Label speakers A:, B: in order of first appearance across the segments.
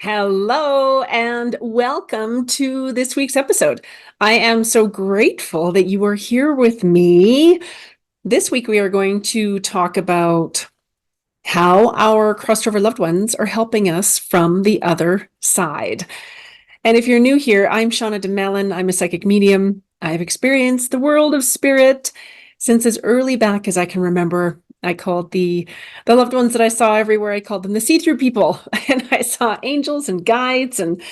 A: Hello and welcome to this week's episode. I am so grateful that you are here with me. This week, we are going to talk about how our crossed over loved ones are helping us from the other side. And if you're new here, I'm Shauna Domalain. I'm a psychic medium. I've experienced the world of spirit since as early back as I can remember. I called the loved ones that I saw everywhere, I called them the see-through people. And I saw angels and guides and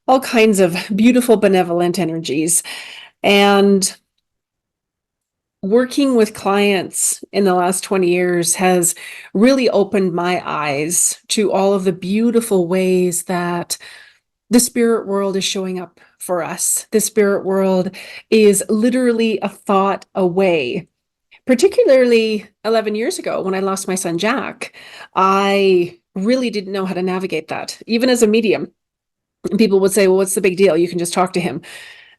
A: all kinds of beautiful, benevolent energies. And working with clients in the last 20 years has really opened my eyes to all of the beautiful ways that the spirit world is showing up for us. The spirit world is literally a thought away. Particularly 11 years ago when I lost my son, Jack, I really didn't know how to navigate that. Even as a medium, people would say, well, what's the big deal? You can just talk to him.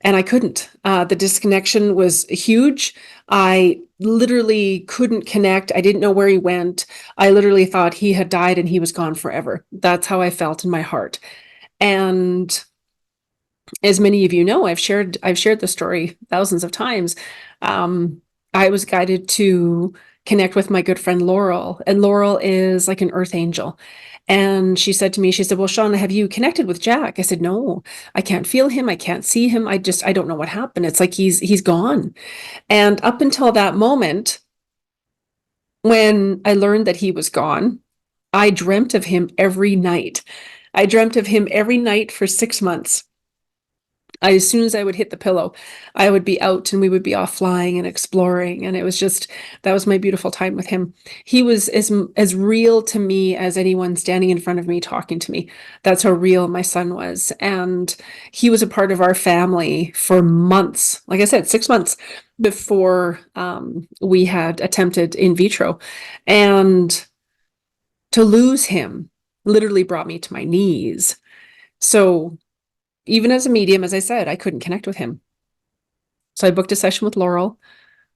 A: And I couldn't. The disconnection was huge. I literally couldn't connect. I didn't know where he went. I literally thought he had died and he was gone forever. That's how I felt in my heart. And as many of you know, I've shared the story thousands of times. I was guided to connect with my good friend Laurel, and Laurel is like an earth angel. And she said to me, she said, well, Shauna, have you connected with Jack? I said, no, I can't feel him. I can't see him. I don't know what happened. It's like he's gone. And up until that moment, when I learned that he was gone, I dreamt of him every night. I dreamt of him every night for 6 months. As soon as I would hit the pillow, I would be out and we would be off flying and exploring. And it was just, that was my beautiful time with him. He was as real to me as anyone standing in front of me talking to me. That's how real my son was. And he was a part of our family for months. Like I said, 6 months before we had attempted in vitro. And to lose him literally brought me to my knees. So even as a medium, as I said, I couldn't connect with him. So I booked a session with Laurel,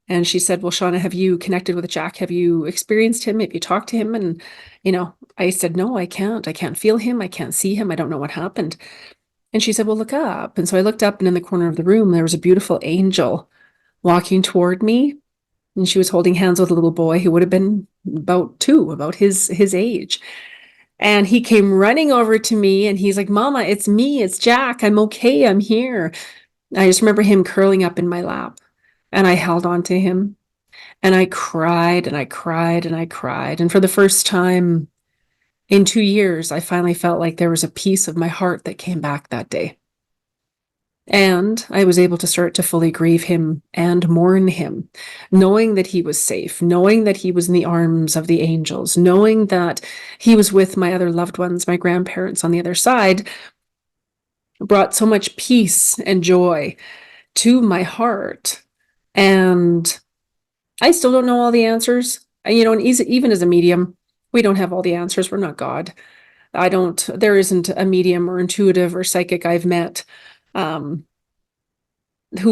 A: and she said, well, Shauna, have you connected with Jack? Have you experienced him? Have you talked to him? And, I said, no, I can't. I can't feel him. I can't see him. I don't know what happened. And she said, well, look up. And so I looked up, and in the corner of the room, there was a beautiful angel walking toward me. And she was holding hands with a little boy who would have been about 2, about his age. And he came running over to me and he's like, Mama, it's me. It's Jack. I'm okay. I'm here. I just remember him curling up in my lap, and I held on to him, and I cried and I cried and I cried. And for the first time in 2 years, I finally felt like there was a piece of my heart that came back that day. And I was able to start to fully grieve him and mourn him, knowing that he was safe, knowing that he was in the arms of the angels, knowing that he was with my other loved ones, my grandparents on the other side, brought so much peace and joy to my heart. And I still don't know all the answers. And even as a medium, we don't have all the answers. We're not God. There isn't a medium or intuitive or psychic I've met who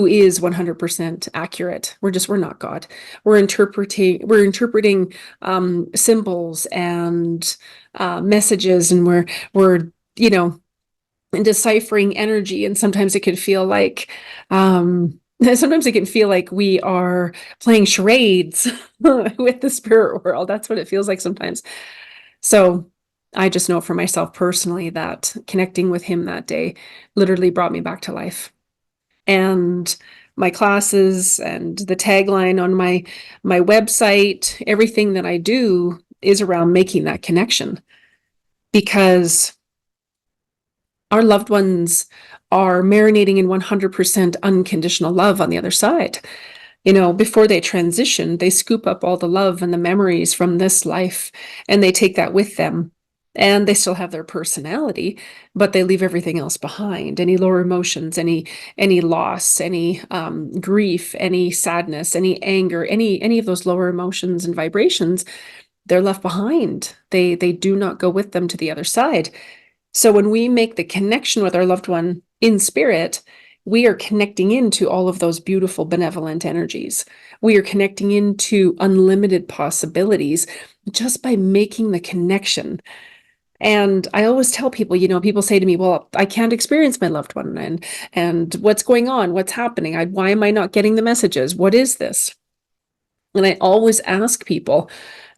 A: is 100% accurate. We're not God. We're interpreting symbols and messages, and we're deciphering energy. And sometimes it can feel like we are playing charades with the spirit world. That's what it feels like sometimes. So I just know for myself personally that connecting with him that day literally brought me back to life. And my classes and the tagline on my website, everything that I do is around making that connection, because our loved ones are marinating in 100% unconditional love on the other side. Before they transition, they scoop up all the love and the memories from this life, and they take that with them. And they still have their personality, but they leave everything else behind. Any lower emotions, any loss, any grief, any sadness, any anger, any of those lower emotions and vibrations, they're left behind. They do not go with them to the other side. So when we make the connection with our loved one in spirit, we are connecting into all of those beautiful, benevolent energies. We are connecting into unlimited possibilities just by making the connection. And I always tell people, people say to me, well, I can't experience my loved one, and what's going on? What's happening? Why am I not getting the messages? What is this? And I always ask people,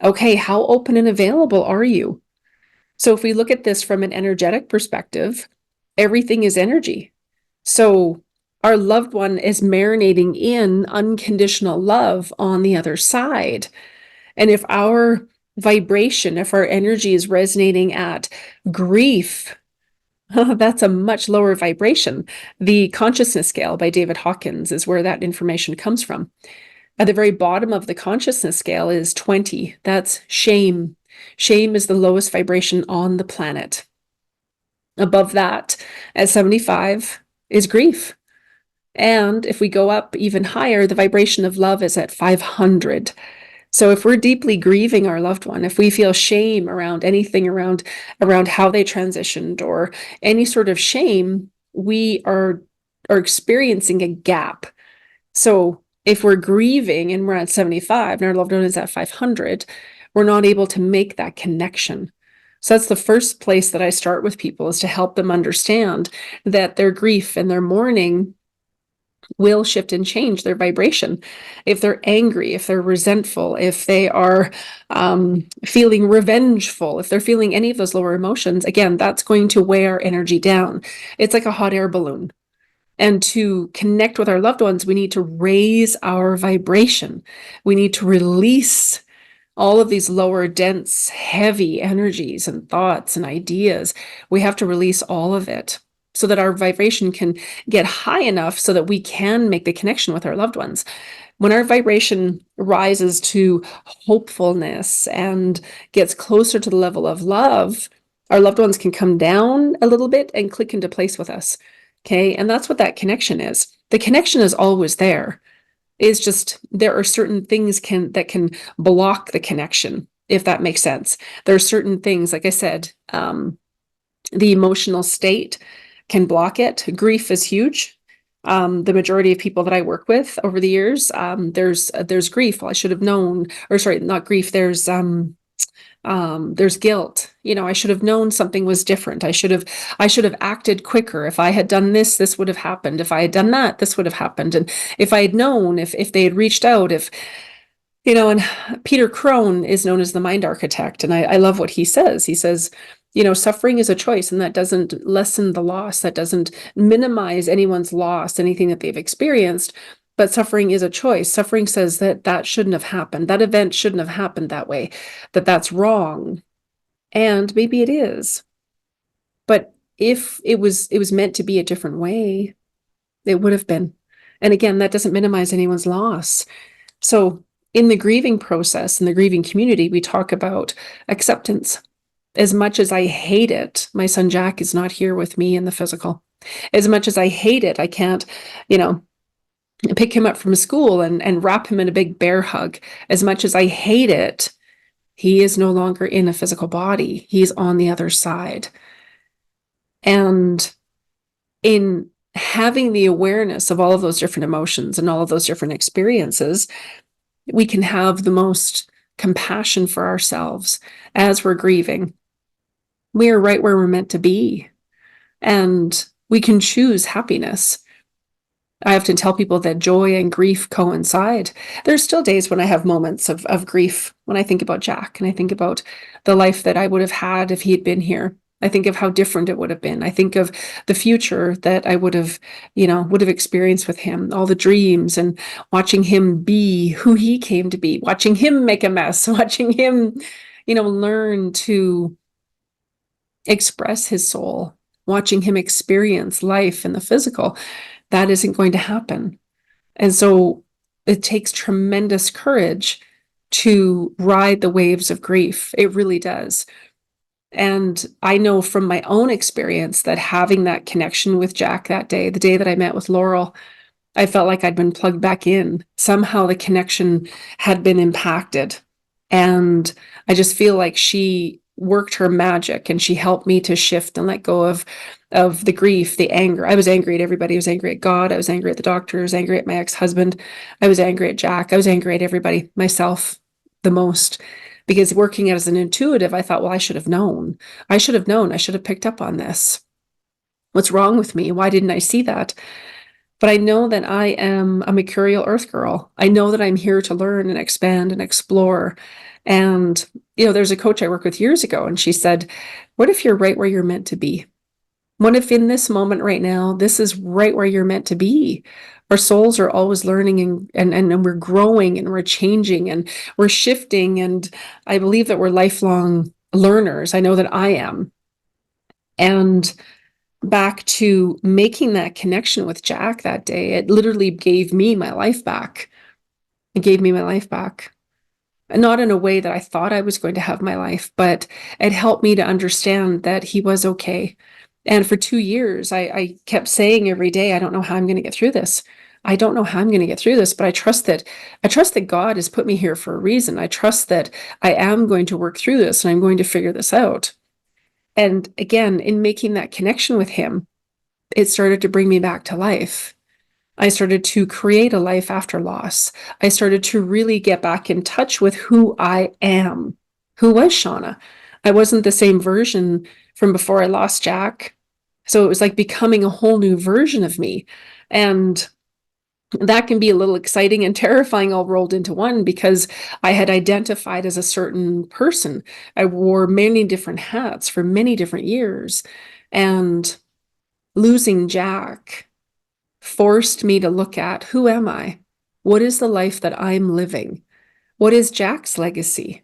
A: okay, how open and available are you? So if we look at this from an energetic perspective, everything is energy. So our loved one is marinating in unconditional love on the other side. And if our vibration, if our energy is resonating at grief, that's a much lower vibration. The consciousness scale by David Hawkins is where that information comes from. At the very bottom of the consciousness scale is 20. That's shame. Shame is the lowest vibration on the planet. Above that, at 75, is grief. And if we go up even higher, the vibration of love is at 500. So if we're deeply grieving our loved one, if we feel shame around anything around how they transitioned or any sort of shame, we are experiencing a gap. So if we're grieving and we're at 75 and our loved one is at 500, we're not able to make that connection. So that's the first place that I start with people, is to help them understand that their grief and their mourning will shift and change their vibration. If they're angry, if they're resentful, if they are feeling revengeful, if they're feeling any of those lower emotions, again, that's going to weigh our energy down. It's like a hot air balloon. And to connect with our loved ones, we need to raise our vibration. We need to release all of these lower, dense, heavy energies and thoughts and ideas. We have to release all of it so that our vibration can get high enough so that we can make the connection with our loved ones. When our vibration rises to hopefulness and gets closer to the level of love, our loved ones can come down a little bit and click into place with us. Okay. And that's what that connection is. The connection is always there. It's just there are certain things that can block the connection, if that makes sense. There are certain things, like I said, the emotional state can block it. Grief is huge. The majority of people that I work with over the years, there's grief. Well, I should have known, or sorry, not grief. There's guilt. I should have known something was different. I should have acted quicker. If I had done this, this would have happened. If I had done that, this would have happened. And if I had known, if they had reached out, and Peter Crone is known as the mind architect. And I love what he says. He says, suffering is a choice, and that doesn't lessen the loss. That doesn't minimize anyone's loss, anything that they've experienced. But suffering is a choice. Suffering says that shouldn't have happened. That event shouldn't have happened that way, that's wrong. And maybe it is. But if it was meant to be a different way, it would have been. And again, that doesn't minimize anyone's loss. So in the grieving process, in the grieving community, we talk about acceptance. As much as I hate it, my son Jack is not here with me in the physical. As much as I hate it, I can't, pick him up from school and wrap him in a big bear hug. As much as I hate it, he is no longer in a physical body. He's on the other side. And in having the awareness of all of those different emotions and all of those different experiences, we can have the most compassion for ourselves as we're grieving. We are right where we're meant to be, and we can choose happiness. I often tell people that joy and grief coincide. There's still days when I have moments of grief when I think about Jack, and I think about the life that I would have had if he had been here. I think of how different it would have been. I think of the future that I would have experienced with him, all the dreams, and watching him be who he came to be, watching him make a mess, watching him, learn to express his soul, watching him experience life in the physical. That isn't going to happen. And so it takes tremendous courage to ride the waves of grief. It really does. And I know from my own experience that having that connection with Jack that day, the day that I met with Laurel, I felt like I'd been plugged back in. Somehow the connection had been impacted. And I just feel like she worked her magic, and she helped me to shift and let go of the grief, the anger. I was angry at everybody. I was angry at God. I was angry at the doctor. I was angry at my ex-husband. I was angry at Jack. I was angry at everybody, myself. the most, because working as an intuitive, I thought, well, I should have known. I should have known. I should have picked up on this. What's wrong with me? Why didn't I see that? But I know that I am a mercurial earth girl. I know that I'm here to learn and expand and explore. And, there's a coach I worked with years ago, and she said, what if you're right where you're meant to be? What if in this moment right now, this is right where you're meant to be? Our souls are always learning and we're growing and we're changing and we're shifting. And I believe that we're lifelong learners. I know that I am. And back to making that connection with Jack that day, it literally gave me my life back. It gave me my life back. Not in a way that I thought I was going to have my life, but it helped me to understand that he was okay. And for 2 years, I kept saying every day, I don't know how I'm going to get through this. I don't know how I'm going to get through this, but I trust that God has put me here for a reason. I trust that I am going to work through this and I'm going to figure this out. And again, in making that connection with him, it started to bring me back to life. I started to create a life after loss. I started to really get back in touch with who I am. Who was Shauna? I wasn't the same version from before I lost Jack. So it was like becoming a whole new version of me. And that can be a little exciting and terrifying all rolled into one, because I had identified as a certain person. I wore many different hats for many different years. And losing Jack forced me to look at, who am I? What is the life that I'm living? What is Jack's legacy?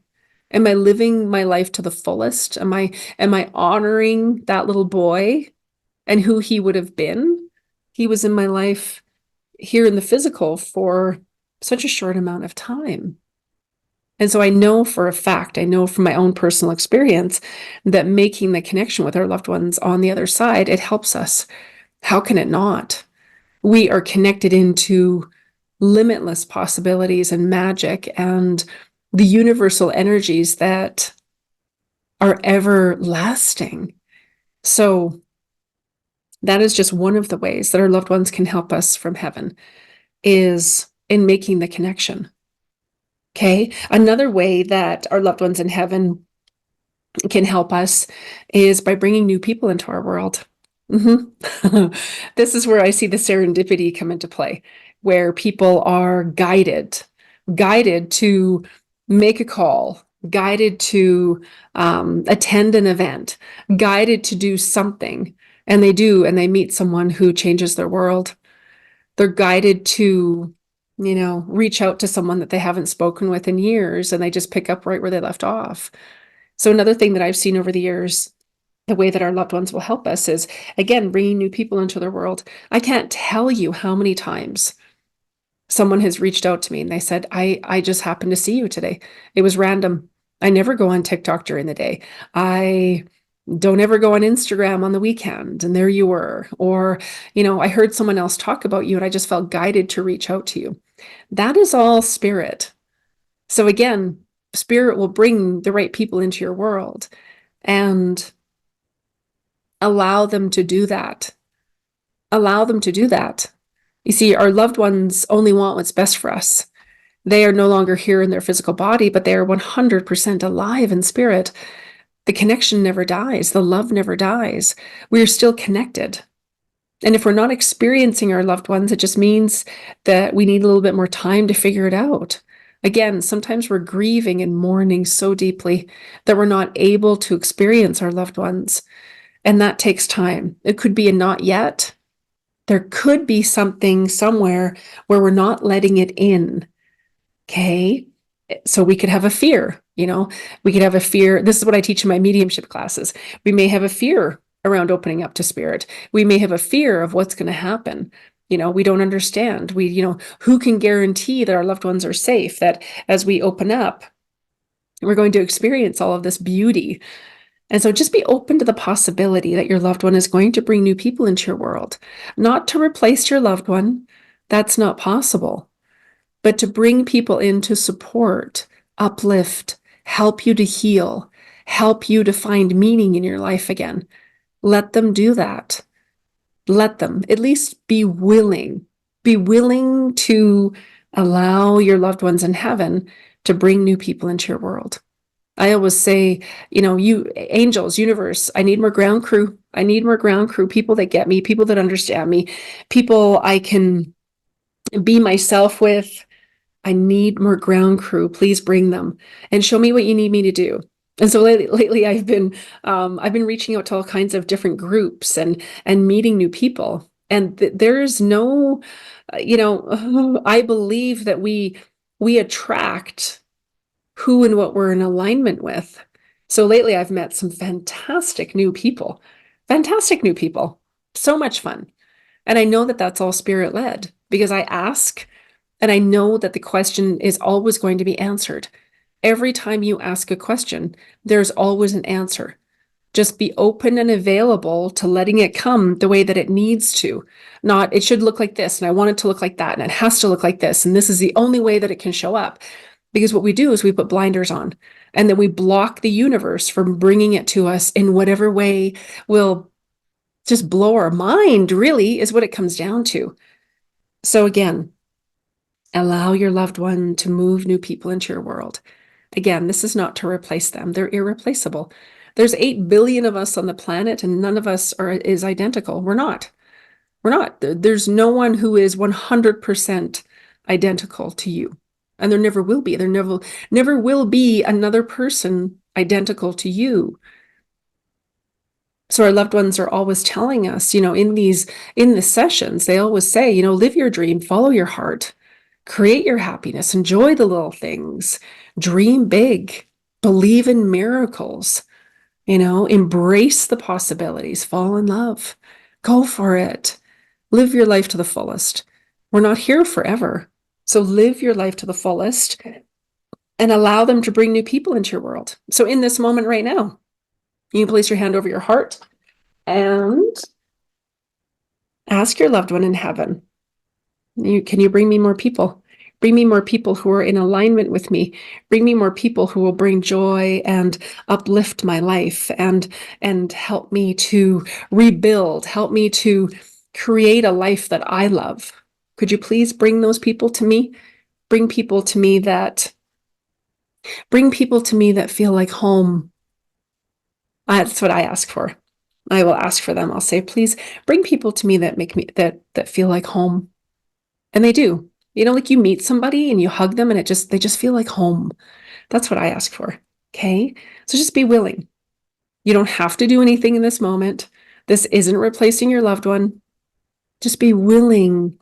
A: Am I living my life to the fullest? Am I honoring that little boy and who he would have been? He was in my life here in the physical for such a short amount of time. And so I know for a fact, I know from my own personal experience, that making the connection with our loved ones on the other side, it helps us. How can it not? We are connected into limitless possibilities and magic and the universal energies that are everlasting. So that is just one of the ways that our loved ones can help us from heaven, is in making the connection. Okay. Another way that our loved ones in heaven can help us is by bringing new people into our world. This is where I see the serendipity come into play, where people are guided to make a call, guided to attend an event, guided to do something. And they do, and they meet someone who changes their world. They're guided to, reach out to someone that they haven't spoken with in years, and they just pick up right where they left off. So another thing that I've seen over the years, the way that our loved ones will help us is, again, bringing new people into their world. I can't tell you how many times someone has reached out to me and they said, I just happened to see you today. It was random. I never go on TikTok during the day. I don't ever go on Instagram on the weekend, and there you were. Or, I heard someone else talk about you and I just felt guided to reach out to you. That is all spirit. So again, spirit will bring the right people into your world and allow them to do that. Allow them to do that. You see, our loved ones only want what's best for us. They are no longer here in their physical body, but they are 100% alive in spirit. The connection never dies. The love never dies. We are still connected. And if we're not experiencing our loved ones, it just means that we need a little bit more time to figure it out. Again, sometimes we're grieving and mourning so deeply that we're not able to experience our loved ones. And that takes time. It could be a not yet. There could be something somewhere where we're not letting it in. Okay. So we could have a fear, we could have a fear. This is what I teach in my mediumship classes. We may have a fear around opening up to spirit. We may have a fear of what's going to happen. We don't understand. Who can guarantee that our loved ones are safe, that as we open up, we're going to experience all of this beauty. And so just be open to the possibility that your loved one is going to bring new people into your world, not to replace your loved one. That's not possible, but to bring people in to support, uplift, help you to heal, help you to find meaning in your life again. Let them do that. Let them at least be willing to allow your loved ones in heaven to bring new people into your world. I always say, you angels, universe, I need more ground crew. I need more ground crew, people that get me, people that understand me, people I can be myself with. I need more ground crew. Please bring them and show me what you need me to do. And so lately I've been reaching out to all kinds of different groups and meeting new people. And there's no, I believe that we attract who and what we're in alignment with. So lately I've met some fantastic new people, so much fun. And I know that that's all spirit led because I ask and I know that the question is always going to be answered. Every time you ask a question, there's always an answer. Just be open and available to letting it come the way that it needs to. Not, it should look like this, and I want it to look like that, and it has to look like this, and this is the only way that it can show up. Because what we do is we put blinders on, and then we block the universe from bringing it to us in whatever way will just blow our mind, really, is what it comes down to. So again, allow your loved one to move new people into your world. Again, this is not to replace them. They're irreplaceable. There's 8 billion of us on the planet and none of us is identical. We're not. There's no one who is 100% identical to you. And there never will be. There never will be another person identical to you. So our loved ones are always telling us, in the sessions, they always say, live your dream, follow your heart, create your happiness, enjoy the little things, dream big, believe in miracles, embrace the possibilities, fall in love, go for it, live your life to the fullest. We're not here forever. So live your life to the fullest and allow them to bring new people into your world. So in this moment right now, you can place your hand over your heart and ask your loved one in heaven, can you bring me more people? Bring me more people who are in alignment with me. Bring me more people who will bring joy and uplift my life and help me to rebuild, help me to create a life that I love. Could you please bring those people to me? Bring people to me that feel like home. That's what I ask for. I will ask for them. I'll say, please bring people to me that make me that feel like home. And they do. Like you meet somebody and you hug them and they just feel like home. That's what I ask for. Okay. So just be willing. You don't have to do anything in this moment. This isn't replacing your loved one. Just be willing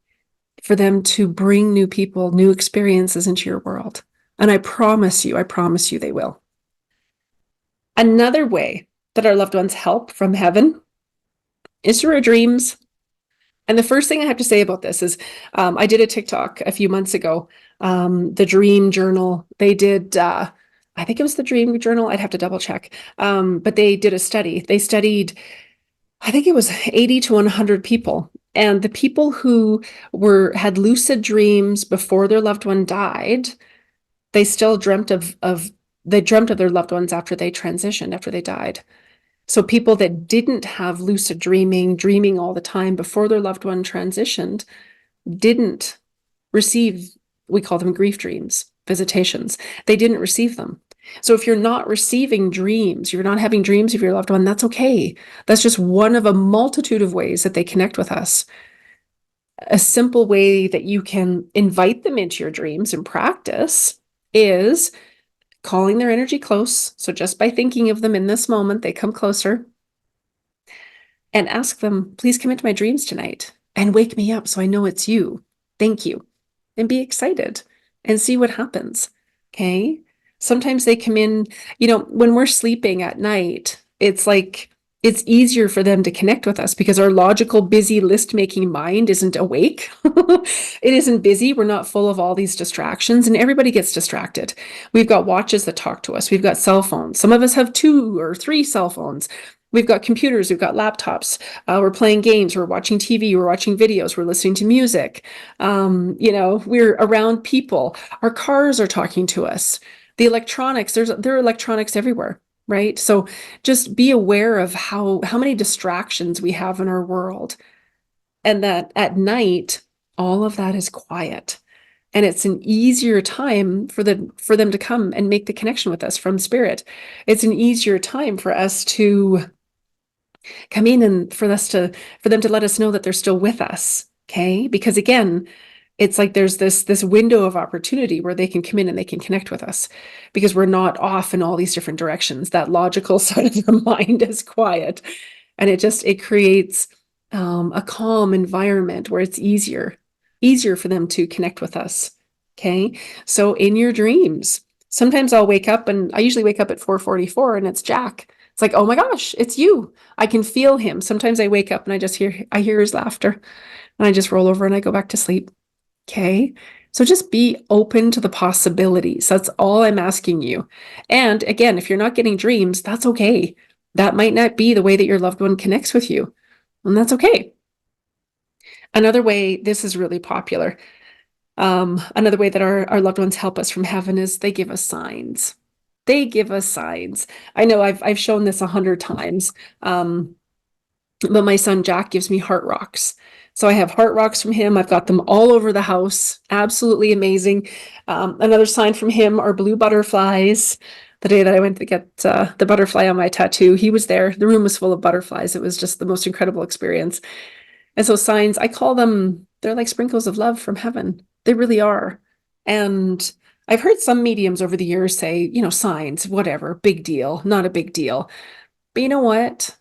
A: for them to bring new people, new experiences into your world. And I promise you they will. Another way that our loved ones help from heaven is through our dreams. And the first thing I have to say about this is I did a TikTok a few months ago, the Dream Journal. They did, I think it was the Dream Journal. I'd have to double check. But they did a study. They studied, I think it was 80 to 100 people. And the people who had lucid dreams before their loved one died, they still dreamt of their loved ones after they transitioned, after they died. So people that didn't have lucid dreaming all the time before their loved one transitioned, didn't receive, we call them grief dreams, visitations. They didn't receive them. So if you're not receiving dreams, you're not having dreams of your loved one, that's okay. That's just one of a multitude of ways that they connect with us. A simple way that you can invite them into your dreams and practice is calling their energy close. So just by thinking of them in this moment, they come closer. And ask them, please come into my dreams tonight and wake me up so I know it's you. Thank you. And be excited and see what happens. Okay. Sometimes they come in, when we're sleeping at night, it's like, it's easier for them to connect with us because our logical, busy list-making mind isn't awake. It isn't busy. We're not full of all these distractions, and everybody gets distracted. We've got watches that talk to us. We've got cell phones. Some of us have 2 or 3 cell phones. We've got computers. We've got laptops. We're playing games. We're watching TV. We're watching videos. We're listening to music. We're around people. Our cars are talking to us. The electronics, there are electronics everywhere. Right? So just be aware of how many distractions we have in our world, and that at night, all of that is quiet. And it's an easier time for them to come and make the connection with us from spirit. It's an easier time for us to come in and for them to let us know that they're still with us. Okay. Because again, it's like there's this window of opportunity where they can come in and they can connect with us because we're not off in all these different directions. That logical side of the mind is quiet, and it creates a calm environment where it's easier for them to connect with us. Okay. So in your dreams, sometimes I'll wake up, and I usually wake up at 4:44 and it's Jack. It's like, oh my gosh, it's you. I can feel him. Sometimes I wake up and I hear his laughter, and I just roll over and I go back to sleep. Okay. So just be open to the possibilities. That's all I'm asking you. And again, if you're not getting dreams, that's okay. That might not be the way that your loved one connects with you, and that's okay. Another way, this is really popular. Another way that our loved ones help us from heaven is they give us signs. They give us signs. I know I've shown this 100 times. But my son Jack gives me heart rocks. So I have heart rocks from him. I've got them all over the house. Absolutely amazing. Another sign from him are blue butterflies. The day that I went to get the butterfly on my tattoo, he was there. The room was full of butterflies. It was just the most incredible experience. And so signs, I call them, they're like sprinkles of love from heaven. They really are. And I've heard some mediums over the years say, signs, whatever, big deal, not a big deal. But you know what?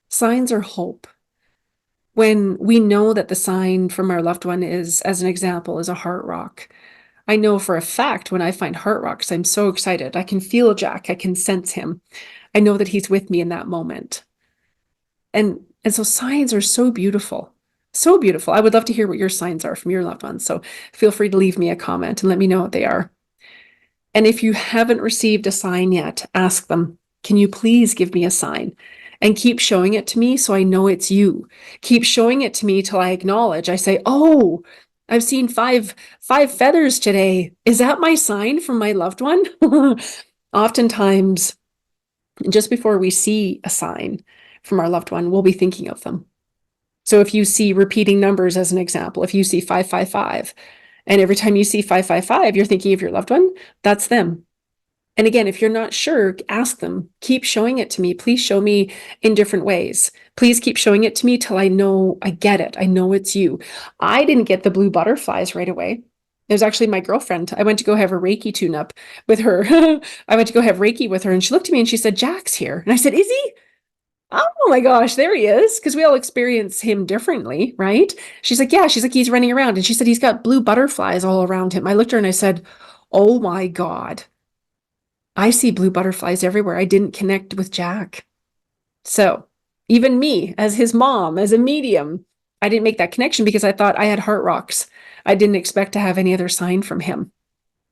A: Signs are hope. When we know that the sign from our loved one is, as an example, is a heart rock. I know for a fact when I find heart rocks, I'm so excited. I can feel Jack. I can sense him. I know that he's with me in that moment. And so signs are so beautiful. So beautiful. I would love to hear what your signs are from your loved ones. So feel free to leave me a comment and let me know what they are. And if you haven't received a sign yet, ask them, can you please give me a sign? And keep showing it to me so I know it's you. Keep showing it to me till I acknowledge. I say, oh, I've seen five feathers today. Is that my sign from my loved one? Oftentimes, just before we see a sign from our loved one, we'll be thinking of them. So if you see repeating numbers as an example, if you see 555, and every time you see 555, you're thinking of your loved one, that's them. And again, if you're not sure, ask them, keep showing it to me. Please show me in different ways. Please keep showing it to me till I know I get it. I know it's you. I didn't get the blue butterflies right away. It was actually my girlfriend. I went to go have a Reiki tune-up with her. I went to go have Reiki with her, and she looked at me and she said, Jack's here. And I said, is he? Oh my gosh, there he is. Because we all experience him differently, right? She's like, yeah. She's like, he's running around. And she said, he's got blue butterflies all around him. I looked at her and I said, oh my God. I see blue butterflies everywhere. I didn't connect with Jack. So even me, as his mom, as a medium, I didn't make that connection because I thought I had heart rocks. I didn't expect to have any other sign from him.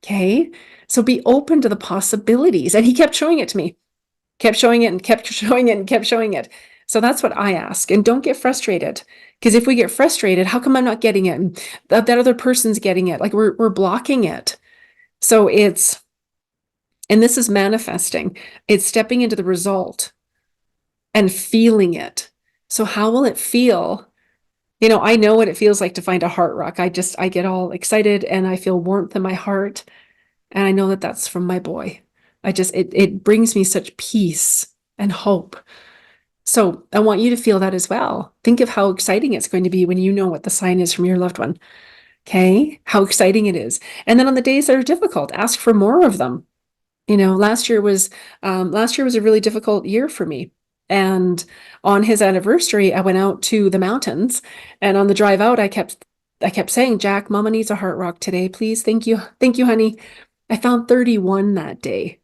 A: Okay. So be open to the possibilities. And he kept showing it to me, kept showing it and kept showing it and kept showing it. So that's what I ask. And don't get frustrated. Because if we get frustrated, how come I'm not getting it? And that other person's getting it. Like we're blocking it. So and this is manifesting. It's stepping into the result and feeling it. So how will it feel? I know what it feels like to find a heart rock. I get all excited and I feel warmth in my heart. And I know that that's from my boy. It brings me such peace and hope. So I want you to feel that as well. Think of how exciting it's going to be when you know what the sign is from your loved one. Okay? How exciting it is. And then on the days that are difficult, ask for more of them. Last year was a really difficult year for me. And on his anniversary, I went out to the mountains, and on the drive out, I kept saying, Jack, Mama needs a heart rock today. Please. Thank you. Thank you, honey. I found 31 that day.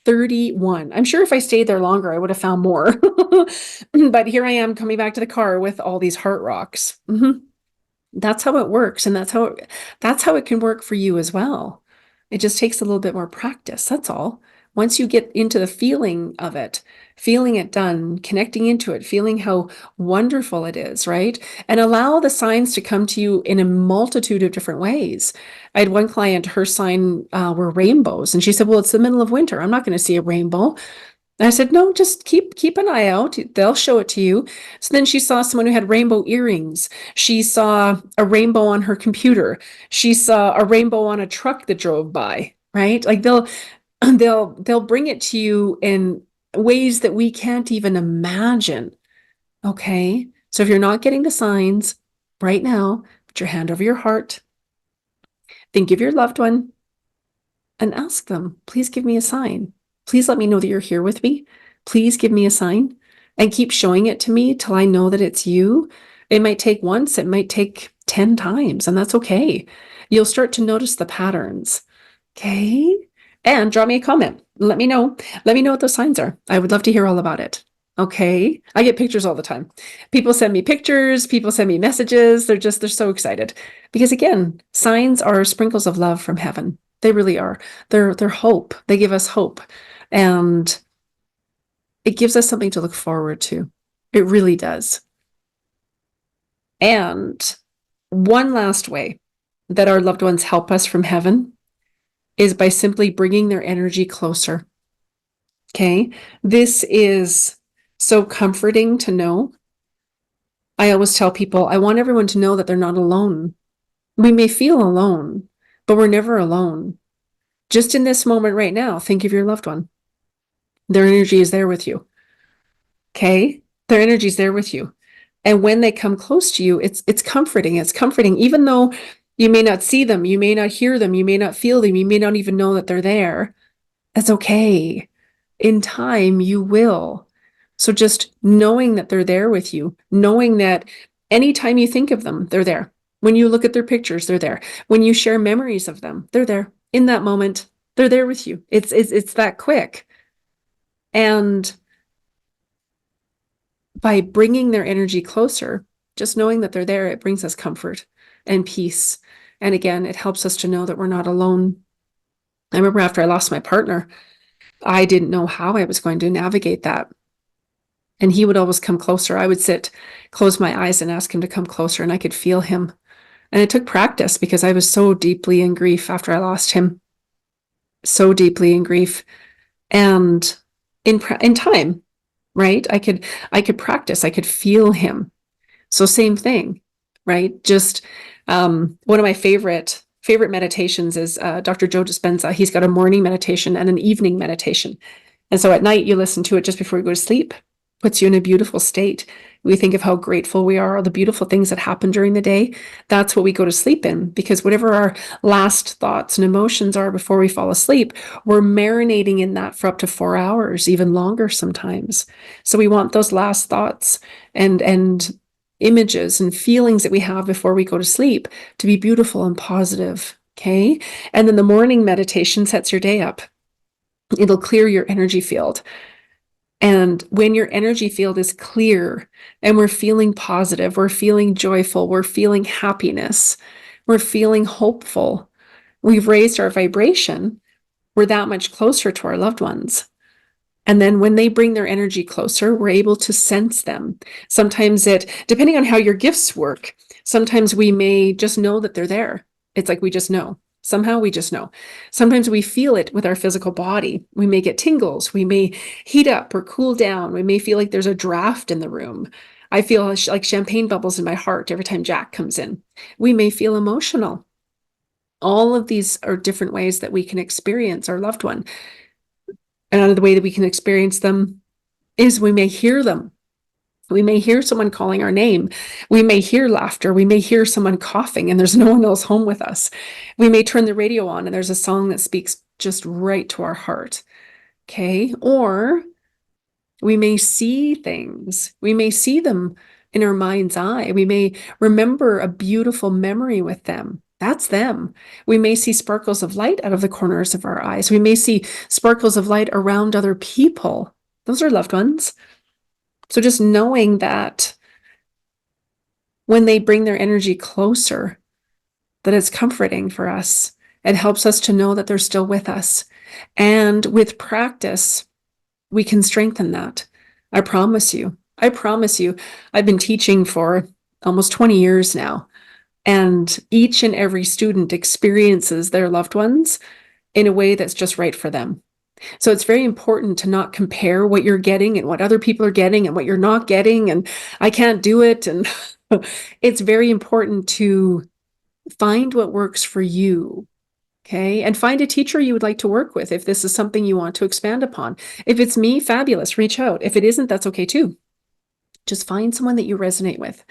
A: 31. I'm sure if I stayed there longer, I would have found more. But here I am coming back to the car with all these heart rocks. That's how it works. And that's how it can work for you as well. It just takes a little bit more practice. That's all. Once you get into the feeling of it, feeling it done, connecting into it, feeling how wonderful it is, right? And allow the signs to come to you in a multitude of different ways. I had one client, her sign were rainbows. And she said, well, it's the middle of winter. I'm not going to see a rainbow. And I said, no, just keep an eye out. They'll show it to you. So then she saw someone who had rainbow earrings. She saw a rainbow on her computer. She saw a rainbow on a truck that drove by, right? Like they'll bring it to you in ways that we can't even imagine. Okay? So if you're not getting the signs right now, put your hand over your heart. Think of your loved one and ask them, please give me a sign. Please let me know that you're here with me. Please give me a sign and keep showing it to me till I know that it's you. It might take once, it might take 10 times, and that's okay. You'll start to notice the patterns. Okay. And draw me a comment. Let me know. Let me know what those signs are. I would love to hear all about it. Okay. I get pictures all the time. People send me pictures, people send me messages. They're so excited. Because again, signs are sprinkles of love from heaven. They really are. They're hope. They give us hope. And it gives us something to look forward to. It really does. And one last way that our loved ones help us from heaven is by simply bringing their energy closer. Okay. This is so comforting to know. I always tell people, I want everyone to know that they're not alone. We may feel alone, but we're never alone. Just in this moment right now, think of your loved one. Their energy is there with you. Okay. Their energy is there with you. And when they come close to you, it's comforting. It's comforting, even though you may not see them, you may not hear them, you may not feel them, you may not even know that they're there. That's okay. In time, you will. So just knowing that they're there with you, knowing that anytime you think of them, they're there. When you look at their pictures, they're there. When you share memories of them, they're there. In that moment, they're there with you. It's that quick. And by bringing their energy closer, just knowing that they're there, it brings us comfort and peace. And again, it helps us to know that we're not alone. I remember after I lost my partner, I didn't know how I was going to navigate that. And he would always come closer. I would sit, close my eyes and ask him to come closer, and I could feel him. And it took practice because I was so deeply in grief after I lost him. So deeply in grief. And in time, right? I could practice. I could feel him. So same thing, right? Just one of my favorite meditations is Dr. Joe Dispenza. He's got a morning meditation and an evening meditation. And so at night you listen to it just before you go to sleep. Puts you in a beautiful state. We think of how grateful we are, all the beautiful things that happen during the day. That's what we go to sleep in, because whatever our last thoughts and emotions are before we fall asleep, we're marinating in that for up to 4 hours, even longer sometimes. So we want those last thoughts and images and feelings that we have before we go to sleep to be beautiful and positive. Okay. And then the morning meditation sets your day up. It'll clear your energy field. And when your energy field is clear and we're feeling positive, we're feeling joyful, we're feeling happiness, we're feeling hopeful, we've raised our vibration, we're that much closer to our loved ones. And then when they bring their energy closer, we're able to sense them. Sometimes depending on how your gifts work, sometimes we may just know that they're there. It's like we just know. Somehow we just know. Sometimes we feel it with our physical body. We may get tingles. We may heat up or cool down. We may feel like there's a draft in the room. I feel like champagne bubbles in my heart every time Jack comes in. We may feel emotional. All of these are different ways that we can experience our loved one. And the way that we can experience them is we may hear them. We may hear someone calling our name. We may hear laughter. We may hear someone coughing and there's no one else home with us. We may turn the radio on and there's a song that speaks just right to our heart. Okay. Or we may see things. We may see them in our mind's eye. We may remember a beautiful memory with them. That's them. We may see sparkles of light out of the corners of our eyes. We may see sparkles of light around other people. Those are loved ones. So just knowing that when they bring their energy closer, that it's comforting for us. It helps us to know that they're still with us. And with practice, we can strengthen that. I promise you. I promise you. I've been teaching for almost 20 years now. And each and every student experiences their loved ones in a way that's just right for them. So it's very important to not compare what you're getting and what other people are getting and what you're not getting. And I can't do it. And it's very important to find what works for you. Okay. And find a teacher you would like to work with if this is something you want to expand upon. If it's me, fabulous, reach out. If it isn't, that's okay too. Just find someone that you resonate with.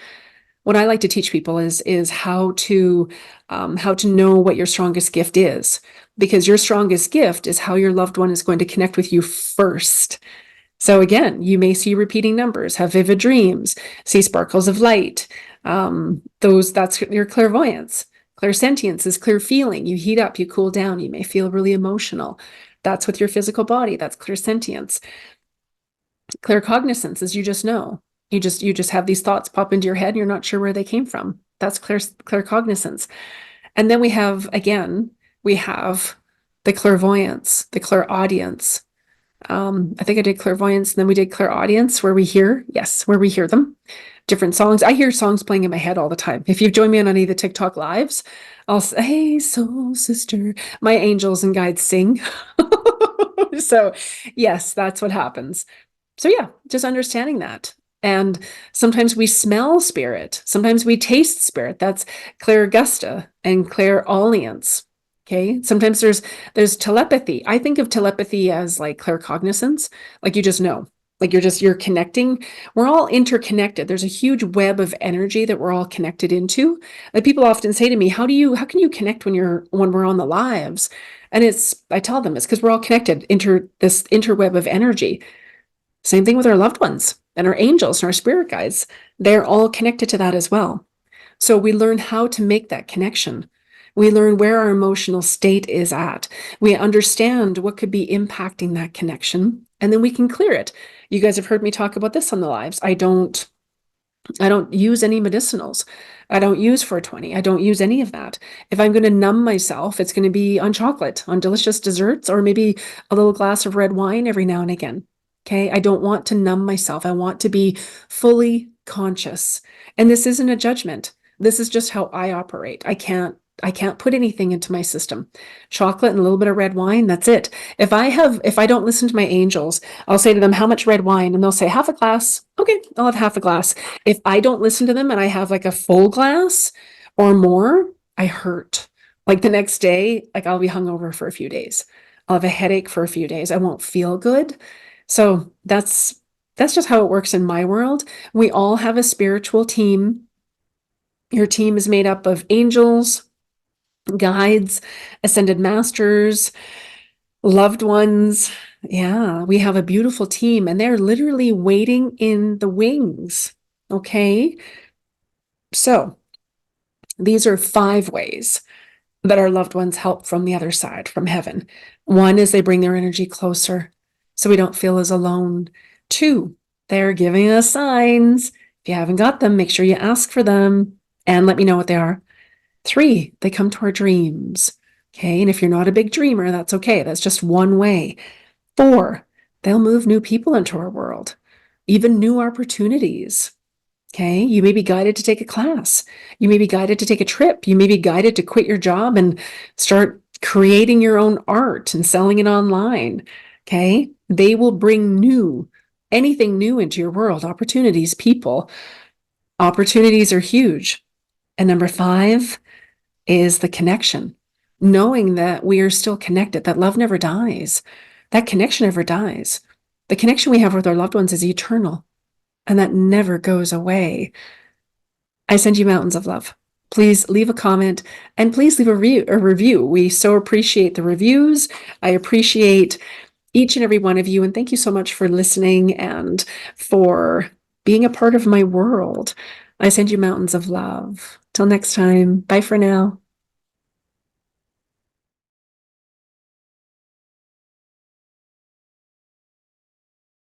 A: What I like to teach people is how to know what your strongest gift is, because your strongest gift is how your loved one is going to connect with you first. So again, you may see repeating numbers, have vivid dreams, see sparkles of light. That's your clairvoyance. Clairsentience is clear feeling. You heat up, you cool down, you may feel really emotional. That's with your physical body. That's clairsentience. Claircognizance is you just know. You just have these thoughts pop into your head and you're not sure where they came from. That's claircognizance. And then we have the clairvoyance, the clairaudience. I think I did clairvoyance, and then we did clairaudience, where we hear them. Different songs. I hear songs playing in my head all the time. If you've joined me on any of the TikTok lives, I'll say, "Hey, soul sister," my angels and guides sing. So yes, that's what happens. So yeah, just understanding that. And sometimes we smell spirit. Sometimes we taste spirit. That's clairaugusta and clairaudience. Okay. Sometimes there's telepathy. I think of telepathy as like claircognizance, like you just know, like you're connecting. We're all interconnected. There's a huge web of energy that we're all connected into. Like people often say to me, how can you connect when we're on the lives? And I tell them it's because we're all connected, this interweb of energy. Same thing with our loved ones and our angels and our spirit guides. They're all connected to that as well. So we learn how to make that connection. We learn where our emotional state is at. We understand what could be impacting that connection, and then we can clear it. You guys have heard me talk about this on the lives. I don't use any medicinals. I don't use 420. I don't use any of that. If I'm going to numb myself, it's going to be on chocolate, on delicious desserts, or maybe a little glass of red wine every now and again. Okay. I don't want to numb myself. I want to be fully conscious. And this isn't a judgment. This is just how I operate. I can't put anything into my system. Chocolate and a little bit of red wine, that's it. If I don't listen to my angels, I'll say to them, how much red wine? And they'll say half a glass. Okay, I'll have half a glass. If I don't listen to them and I have like a full glass or more, I hurt. Like the next day, like I'll be hungover for a few days. I'll have a headache for a few days. I won't feel good. So that's just how it works in my world. We all have a spiritual team. Your team is made up of angels, guides, ascended masters, loved ones. Yeah, we have a beautiful team, and they're literally waiting in the wings. Okay. So these are 5 ways that our loved ones help from the other side, from heaven. 1 is they bring their energy closer so we don't feel as alone. 2, they're giving us signs. If you haven't got them, make sure you ask for them and let me know what they are. 3, they come to our dreams. Okay. And if you're not a big dreamer, that's okay. That's just one way. 4, they'll move new people into our world, even new opportunities. Okay. You may be guided to take a class. You may be guided to take a trip. You may be guided to quit your job and start creating your own art and selling it online. Okay. They will bring anything new into your world, opportunities, people. Opportunities are huge. And number 5 is the connection, knowing that we are still connected, that love never dies. That connection never dies. The connection we have with our loved ones is eternal, and that never goes away. I send you mountains of love. Please leave a comment and please leave a review. We so appreciate the reviews. I appreciate each and every one of you. And thank you so much for listening and for being a part of my world. I send you mountains of love. Till next time. Bye for now.